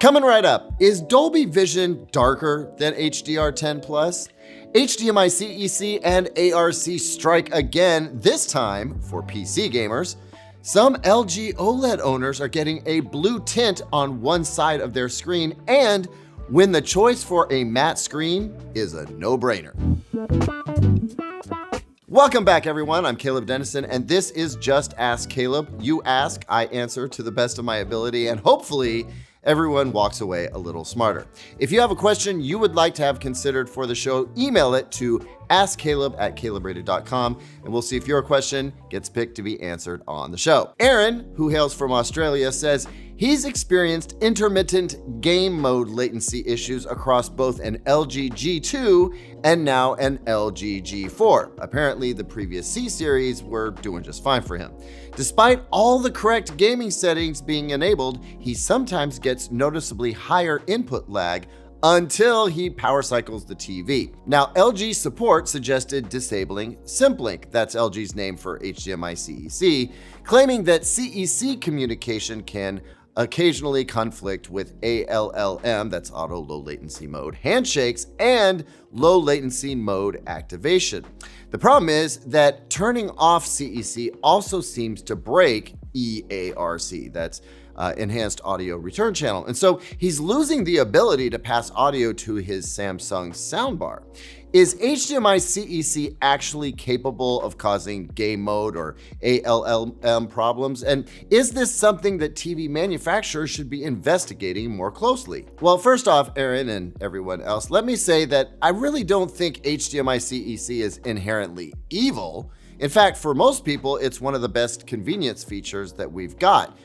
Coming right up, is Dolby Vision darker than HDR10 Plus? HDMI CEC and eARC strike again, this time for PC gamers. Some LG OLED owners are getting a blue tint on one side of their screen, and when the choice for a matte screen is a no-brainer. Welcome back, everyone. I'm Caleb Dennison, and this is Just Ask Caleb. You ask, I answer to the best of my ability, and hopefully everyone walks away a little smarter. If you have a question you would like to have considered for the show, email it to askcaleb@calebrated.com, and we'll see if your question gets picked to be answered on the show. Aaron, who hails from Australia, says he's experienced intermittent game mode latency issues across both an LG G2 and now an LG G4. Apparently, the previous C series were doing just fine for him. Despite all the correct gaming settings being enabled, he sometimes gets noticeably higher input lag until he power cycles the TV. Now, LG support suggested disabling SyncLink, that's LG's name for HDMI CEC, claiming that CEC communication can occasionally conflict with ALLM, that's auto low latency mode, handshakes, and low latency mode activation. The problem is that turning off CEC also seems to break eARC, that's enhanced audio return channel. And so he's losing the ability to pass audio to his Samsung soundbar. Is HDMI CEC actually capable of causing game mode or ALLM problems? And is this something that TV manufacturers should be investigating more closely? Well, first off, Aaron and everyone else, let me say that I really don't think HDMI CEC is inherently evil. In fact, for most people, it's one of the best convenience features that we've got,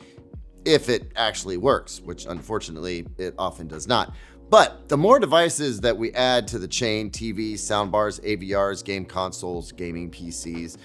if it actually works, which unfortunately it often does not. But the more devices that we add to the chain, TVs, soundbars, AVRs, game consoles, gaming PCs,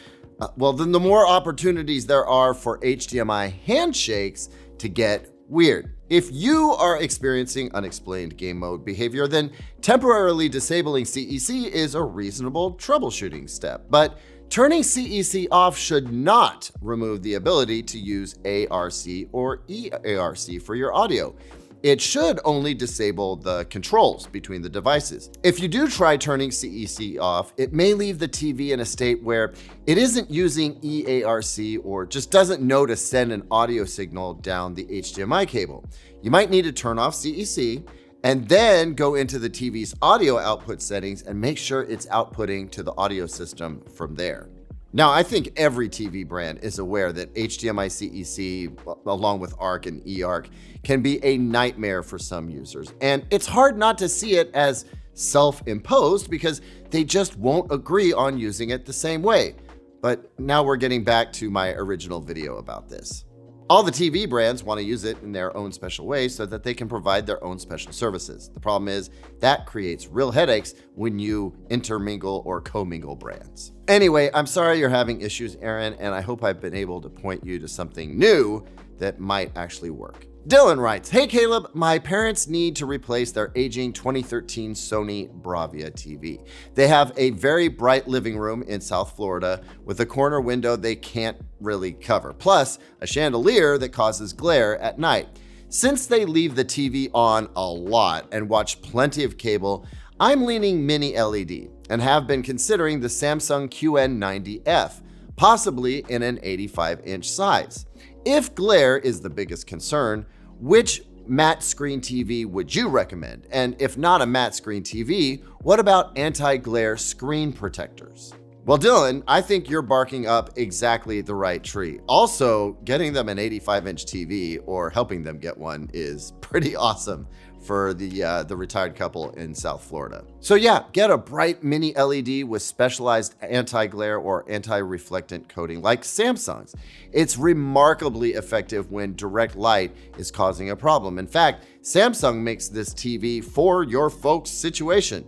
then the more opportunities there are for HDMI handshakes to get weird. If you are experiencing unexplained game mode behavior, then temporarily disabling CEC is a reasonable troubleshooting step. But turning CEC off should not remove the ability to use ARC or eARC for your audio. It should only disable the controls between the devices. If you do try turning CEC off, it may leave the TV in a state where it isn't using eARC or just doesn't know to send an audio signal down the HDMI cable. You might need to turn off CEC and then go into the TV's audio output settings and make sure it's outputting to the audio system from there. Now, I think every TV brand is aware that HDMI CEC, along with ARC and eARC, can be a nightmare for some users. And it's hard not to see it as self-imposed because they just won't agree on using it the same way. But now we're getting back to my original video about this. All the TV brands want to use it in their own special way so that they can provide their own special services. The problem is that creates real headaches when you intermingle or commingle brands. Anyway, I'm sorry you're having issues, Aaron, and I hope I've been able to point you to something new that might actually work. Dylan writes, "Hey Caleb, my parents need to replace their aging 2013 Sony Bravia TV. They have a very bright living room in South Florida with a corner window they can't really cover, plus a chandelier that causes glare at night. Since they leave the TV on a lot and watch plenty of cable, I'm leaning mini LED and have been considering the Samsung QN90F, possibly in an 85-inch size. If glare is the biggest concern, which matte screen TV would you recommend? And if not a matte screen TV, what about anti-glare screen protectors?" Well, Dylan, I think you're barking up exactly the right tree. Also, getting them an 85-inch TV or helping them get one is pretty awesome for the retired couple in South Florida. So yeah, get a bright mini LED with specialized anti-glare or anti-reflectant coating like Samsung's. It's remarkably effective when direct light is causing a problem. In fact, Samsung makes this TV for your folks' situation.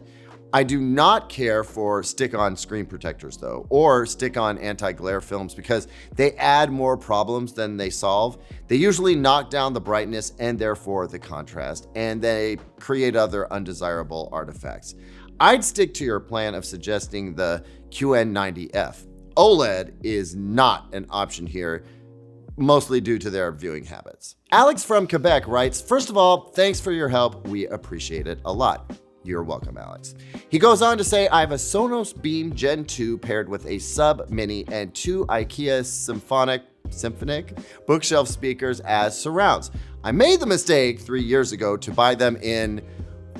I do not care for stick-on screen protectors though, or stick-on anti-glare films because they add more problems than they solve. They usually knock down the brightness and therefore the contrast, and they create other undesirable artifacts. I'd stick to your plan of suggesting the QN90F. OLED is not an option here mostly due to their viewing habits. Alex from Quebec writes, first of all, thanks for your help. We appreciate it a lot. You're welcome, Alex. He goes on to say, I have a Sonos Beam Gen 2 paired with a Sub Mini and 2 IKEA Symphonic bookshelf speakers as surrounds. I made the mistake 3 years ago to buy them in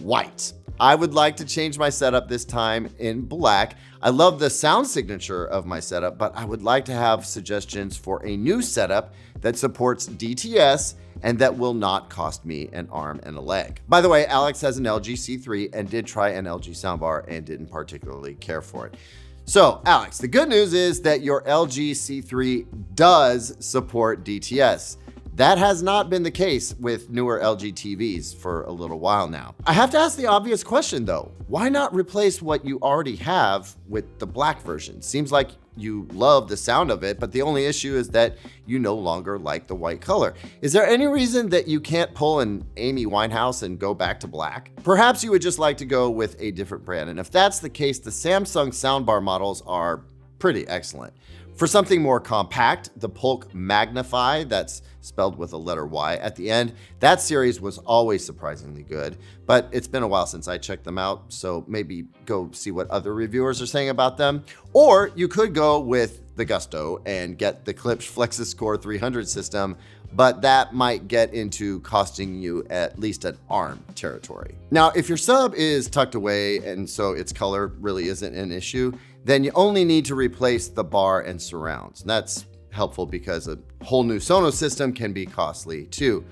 white. I would like to change my setup this time in black. I love the sound signature of my setup, but I would like to have suggestions for a new setup that supports DTS and that will not cost me an arm and a leg. By the way, Alex has an LG C3 and did try an LG soundbar and didn't particularly care for it. So, Alex, the good news is that your LG C3 does support DTS. That has not been the case with newer LG TVs for a little while now. I have to ask the obvious question though, why not replace what you already have with the black version? Seems like you love the sound of it, but the only issue is that you no longer like the white color. Is there any reason that you can't pull an Amy Winehouse and go back to black? Perhaps you would just like to go with a different brand, and if that's the case, the Samsung soundbar models are pretty excellent. For something more compact, the Polk Magnify, that's spelled with a letter Y at the end, that series was always surprisingly good, but it's been a while since I checked them out, so maybe go see what other reviewers are saying about them. Or you could go with the Gusto and get the Klipsch Flexus Core 300 system, but that might get into costing you at least an arm territory. Now, if your sub is tucked away and so its color really isn't an issue, then you only need to replace the bar and surrounds. And that's helpful because a whole new Sonos system can be costly too.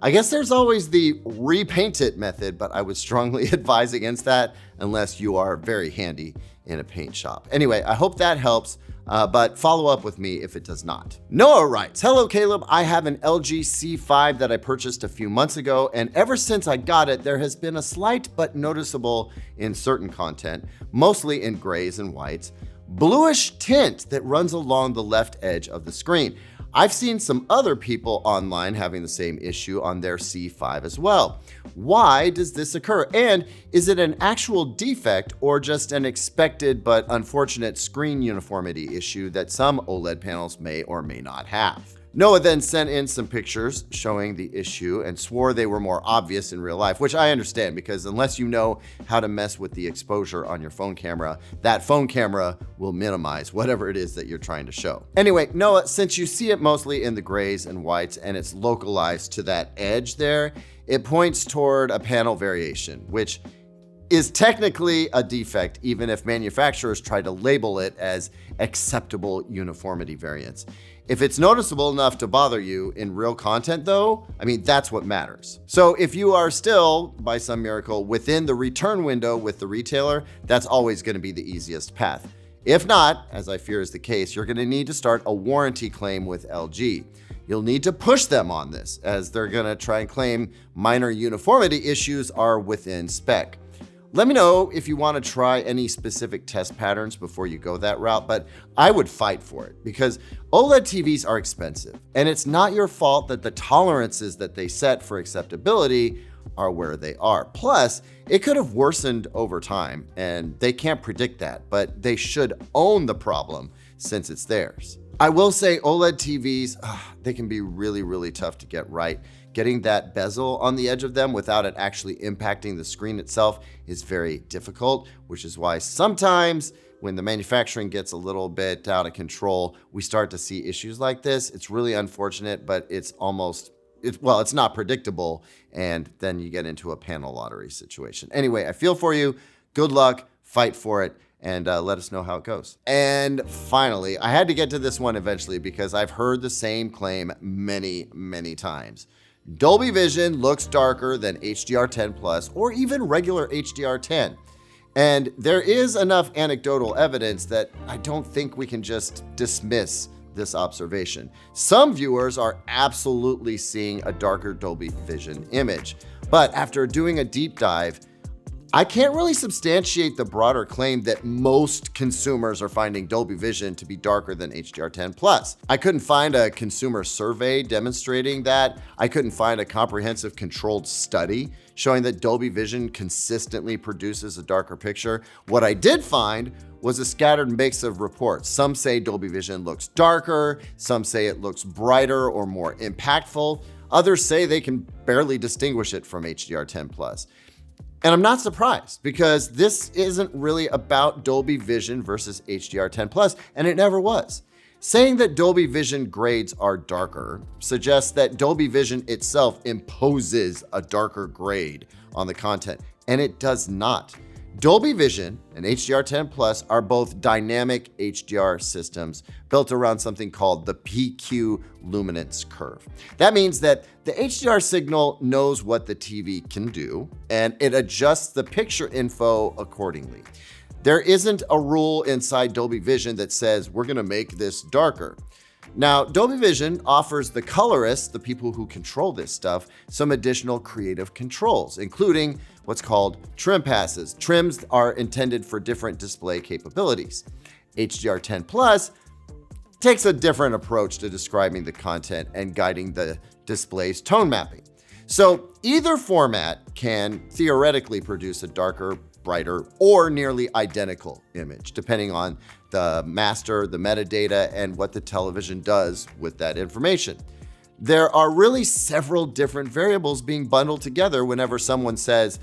I guess there's always the repaint it method, but I would strongly advise against that unless you are very handy in a paint shop. Anyway, I hope that helps, but follow up with me if it does not. Noah writes, hello Caleb, I have an LG C5 that I purchased a few months ago, and ever since I got it, there has been a slight but noticeable in certain content, mostly in grays and whites, bluish tint that runs along the left edge of the screen. I've seen some other people online having the same issue on their C5 as well. Why does this occur? And is it an actual defect or just an expected but unfortunate screen uniformity issue that some OLED panels may or may not have? Noah then sent in some pictures showing the issue and swore they were more obvious in real life, which I understand because unless you know how to mess with the exposure on your phone camera, that phone camera will minimize whatever it is that you're trying to show. Anyway, Noah, since you see it mostly in the grays and whites and it's localized to that edge there, it points toward a panel variation, which is technically a defect even if manufacturers try to label it as acceptable uniformity variance. If it's noticeable enough to bother you in real content though, I mean, that's what matters. So if you are still, by some miracle, within the return window with the retailer, that's always going to be the easiest path. If not, as I fear is the case, you're going to need to start a warranty claim with LG. You'll need to push them on this as they're going to try and claim minor uniformity issues are within spec. Let me know if you want to try any specific test patterns before you go that route, but I would fight for it because OLED TVs are expensive and it's not your fault that the tolerances that they set for acceptability are where they are. Plus, it could have worsened over time and they can't predict that, but they should own the problem since it's theirs. I will say OLED TVs, they can be really, really tough to get right. Getting that bezel on the edge of them without it actually impacting the screen itself is very difficult, which is why sometimes when the manufacturing gets a little bit out of control, we start to see issues like this. It's really unfortunate, but it's not predictable, and then you get into a panel lottery situation. Anyway, I feel for you. Good luck, fight for it, and let us know how it goes. And finally, I had to get to this one eventually because I've heard the same claim many, many times. Dolby Vision looks darker than HDR10 Plus or even regular HDR10. And there is enough anecdotal evidence that I don't think we can just dismiss this observation. Some viewers are absolutely seeing a darker Dolby Vision image, but after doing a deep dive, I can't really substantiate the broader claim that most consumers are finding Dolby Vision to be darker than HDR10+. I couldn't find a consumer survey demonstrating that. I couldn't find a comprehensive controlled study showing that Dolby Vision consistently produces a darker picture. What I did find was a scattered mix of reports. Some say Dolby Vision looks darker, some say it looks brighter or more impactful. Others say they can barely distinguish it from HDR10+. And I'm not surprised because this isn't really about Dolby Vision versus HDR10+, and it never was. Saying that Dolby Vision grades are darker suggests that Dolby Vision itself imposes a darker grade on the content, and it does not. Dolby Vision and HDR10+ are both dynamic HDR systems built around something called the PQ luminance curve. That means that the HDR signal knows what the TV can do, and it adjusts the picture info accordingly. There isn't a rule inside Dolby Vision that says we're going to make this darker. Now, Dolby Vision offers the colorists, the people who control this stuff, some additional creative controls, including what's called trim passes. Trims are intended for different display capabilities. HDR10+ takes a different approach to describing the content and guiding the display's tone mapping. So either format can theoretically produce a darker, brighter, or nearly identical image, depending on the master, the metadata, and what the television does with that information. There are really several different variables being bundled together whenever someone says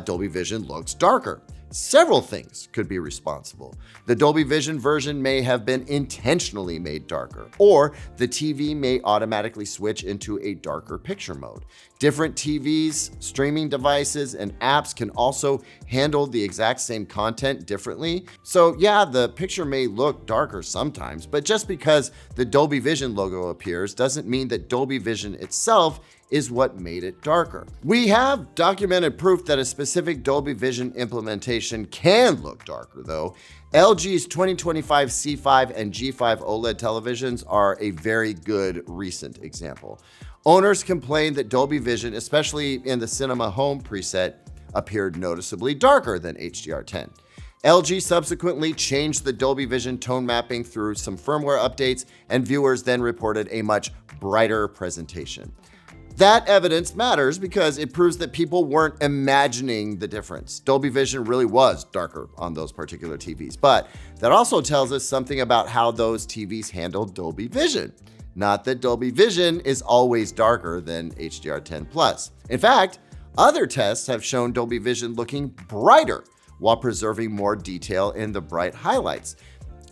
Dolby Vision looks darker. Several things could be responsible. The Dolby Vision version may have been intentionally made darker, or the TV may automatically switch into a darker picture mode. Different TVs, streaming devices, and apps can also handle the exact same content differently. So yeah, the picture may look darker sometimes, but just because the Dolby Vision logo appears doesn't mean that Dolby Vision itself is what made it darker. We have documented proof that a specific Dolby Vision implementation can look darker though. LG's 2025 C5 and G5 OLED televisions are a very good recent example. Owners complained that Dolby Vision, especially in the Cinema Home preset, appeared noticeably darker than HDR10. LG subsequently changed the Dolby Vision tone mapping through some firmware updates, and viewers then reported a much brighter presentation. That evidence matters because it proves that people weren't imagining the difference. Dolby Vision really was darker on those particular TVs, but that also tells us something about how those TVs handled Dolby Vision. Not that Dolby Vision is always darker than HDR10+. In fact, other tests have shown Dolby Vision looking brighter while preserving more detail in the bright highlights.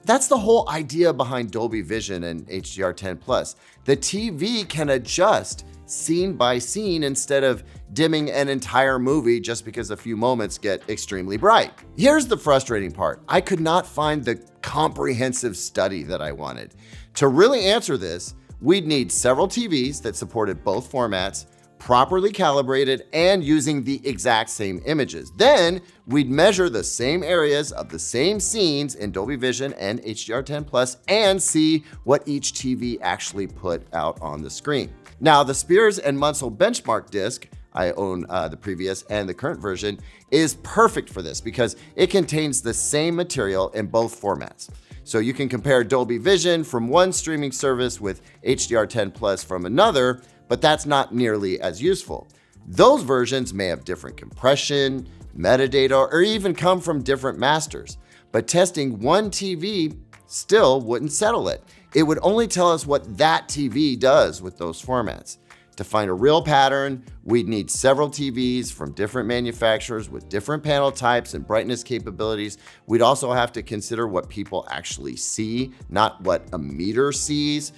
That's the whole idea behind Dolby Vision and HDR10+. The TV can adjust scene by scene instead of dimming an entire movie just because a few moments get extremely bright. Here's the frustrating part. I could not find the comprehensive study that I wanted. To really answer this, we'd need several TVs that supported both formats, properly calibrated, and using the exact same images. Then we'd measure the same areas of the same scenes in Dolby Vision and HDR10+ and see what each TV actually put out on the screen. Now, the Spears and Munsell benchmark disc, I own the previous and the current version, is perfect for this because it contains the same material in both formats. So you can compare Dolby Vision from one streaming service with HDR10+ from another, but that's not nearly as useful. Those versions may have different compression, metadata, or even come from different masters. But testing one TV still wouldn't settle it. It would only tell us what that TV does with those formats. To find a real pattern, we'd need several TVs from different manufacturers with different panel types and brightness capabilities. We'd also have to consider what people actually see, not what a meter sees.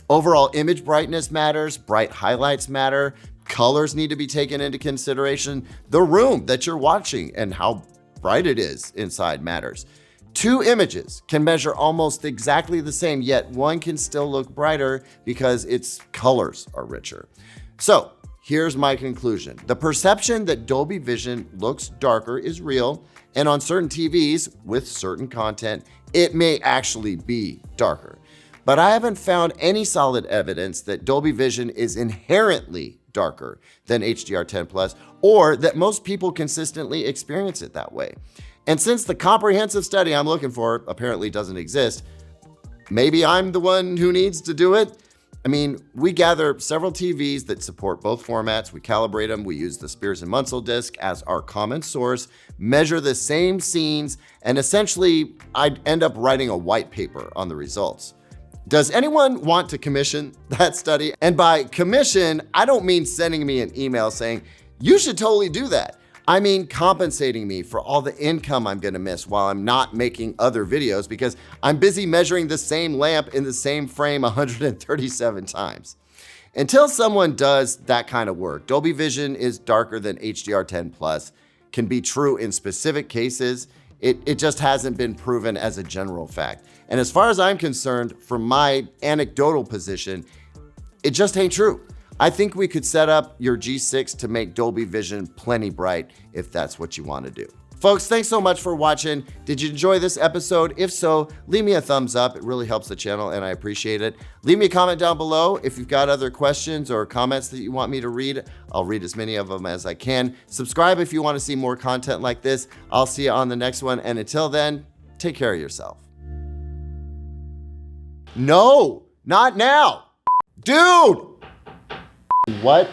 Overall image brightness matters, bright highlights matter, colors need to be taken into consideration, the room that you're watching and how bright it is inside matters. Two images can measure almost exactly the same, yet one can still look brighter because its colors are richer. So here's my conclusion. The perception that Dolby Vision looks darker is real, and on certain TVs with certain content, it may actually be darker. but I haven't found any solid evidence that Dolby Vision is inherently darker than HDR10 Plus, or that most people consistently experience it that way. And since the comprehensive study I'm looking for apparently doesn't exist, maybe I'm the one who needs to do it. I mean, we gather several TVs that support both formats, we calibrate them, we use the Spears and Munsell disc as our common source, measure the same scenes, and essentially I'd end up writing a white paper on the results. Does anyone want to commission that study? And by commission, I don't mean sending me an email saying, you should totally do that. I mean compensating me for all the income I'm gonna miss while I'm not making other videos because I'm busy measuring the same lamp in the same frame 137 times. Until someone does that kind of work, Dolby Vision is darker than HDR10 Plus, can be true in specific cases. It just hasn't been proven as a general fact. And as far as I'm concerned, from my anecdotal position, it just ain't true. I think we could set up your G6 to make Dolby Vision plenty bright if that's what you want to do. Folks, thanks so much for watching. Did you enjoy this episode? If so, leave me a thumbs up. It really helps the channel and I appreciate it. Leave me a comment down below if you've got other questions or comments that you want me to read. I'll read as many of them as I can. Subscribe if you want to see more content like this. I'll see you on the next one. And until then, take care of yourself. No, not now. Dude! What?